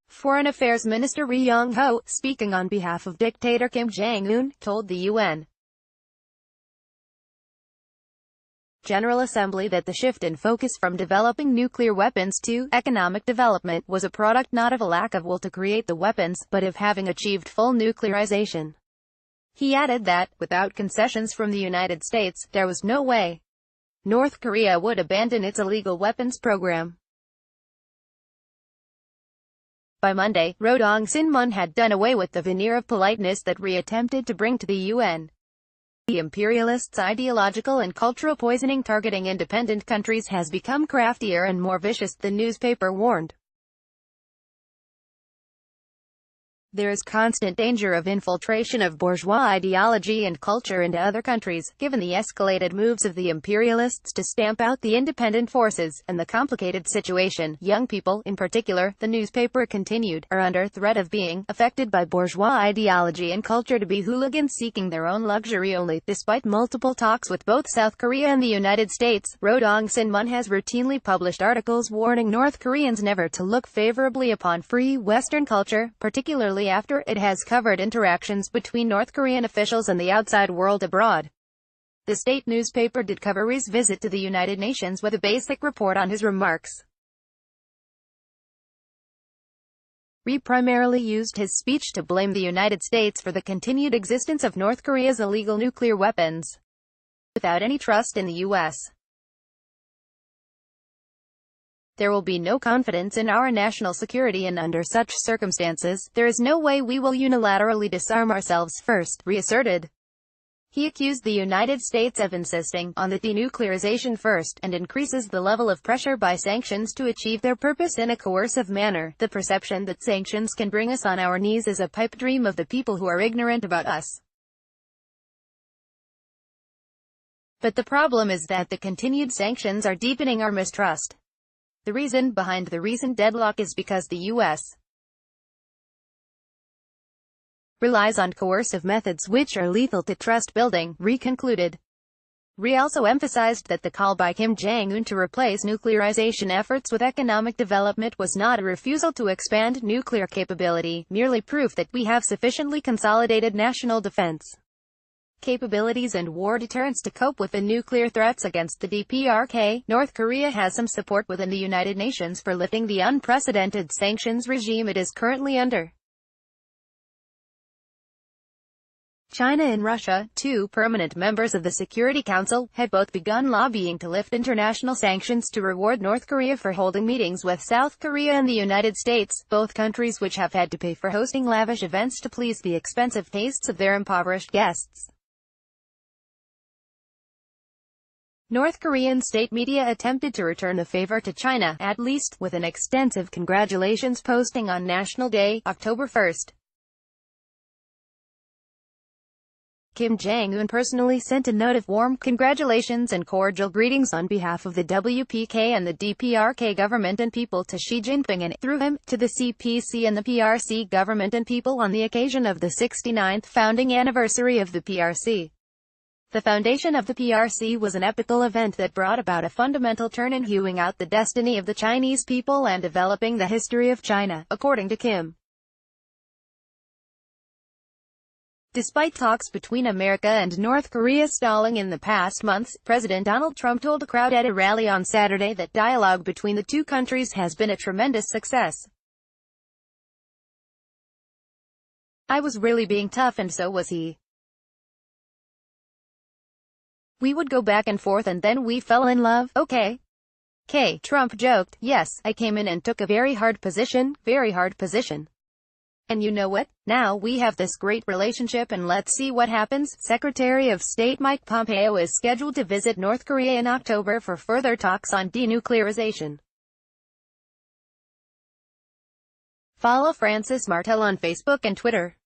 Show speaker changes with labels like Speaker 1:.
Speaker 1: Foreign Affairs Minister Yong, speaking on behalf of dictator Kim Jong-un, told the UN General Assembly that the shift in focus from developing nuclear weapons to economic development was a product not of a lack of will to create the weapons, but of having achieved full nuclearization. He added that, without concessions from the United States, there was no way North Korea would abandon its illegal weapons program. By Monday, Rodong Sinmun had done away with the veneer of politeness that attempted to bring to the UN. The imperialists' ideological and cultural poisoning targeting independent countries has become craftier and more vicious, the newspaper warned. There is constant danger of infiltration of bourgeois ideology and culture into other countries, given the escalated moves of the imperialists to stamp out the independent forces, and the complicated situation. Young people, in particular, the newspaper continued, are under threat of being affected by bourgeois ideology and culture to be hooligans seeking their own luxury only. Despite multiple talks with both South Korea and the United States, Rodong Sinmun has routinely published articles warning North Koreans never to look favorably upon free Western culture, particularly after it has covered interactions between North Korean officials and the outside world abroad. The state newspaper did cover Ri's visit to the United Nations with a basic report on his remarks. Ri primarily used his speech to blame the United States for the continued existence of North Korea's illegal nuclear weapons, without any trust in the U.S. There will be no confidence in our national security, and under such circumstances, there is no way we will unilaterally disarm ourselves first, Ri asserted. He accused the United States of insisting on the denuclearization first, and increases the level of pressure by sanctions to achieve their purpose in a coercive manner. The perception that sanctions can bring us on our knees is a pipe dream of the people who are ignorant about us. But the problem is that the continued sanctions are deepening our mistrust. The reason behind the recent deadlock is because the U.S. relies on coercive methods which are lethal to trust building, Ri concluded. Ri also emphasized that the call by Kim Jong-un to replace nuclearization efforts with economic development was not a refusal to expand nuclear capability, merely proof that we have sufficiently consolidated national defense capabilities and war deterrence to cope with the nuclear threats against the DPRK. North Korea has some support within the United Nations for lifting the unprecedented sanctions regime it is currently under. China and Russia, two permanent members of the Security Council, have both begun lobbying to lift international sanctions to reward North Korea for holding meetings with South Korea and the United States, both countries which have had to pay for hosting lavish events to please the expensive tastes of their impoverished guests. North Korean state media attempted to return the favor to China, at least, with an extensive congratulations posting on National Day, October 1. Kim Jong-un personally sent a note of warm congratulations and cordial greetings on behalf of the WPK and the DPRK government and people to Xi Jinping and, through him, to the CPC and the PRC government and people on the occasion of the 69th founding anniversary of the PRC. The foundation of the PRC was an epochal event that brought about a fundamental turn in hewing out the destiny of the Chinese people and developing the history of China, according to Kim. Despite talks between America and North Korea stalling in the past months, President Donald Trump told a crowd at a rally on Saturday that dialogue between the two countries has been a tremendous success. "I was really being tough and so was he. We would go back and forth and then we fell in love, okay?" Trump joked. "Yes, I came in and took a very hard position. And you know what? Now we have this great relationship and let's see what happens." Secretary of State Mike Pompeo is scheduled to visit North Korea in October for further talks on denuclearization. Follow Francis Martel on Facebook and Twitter.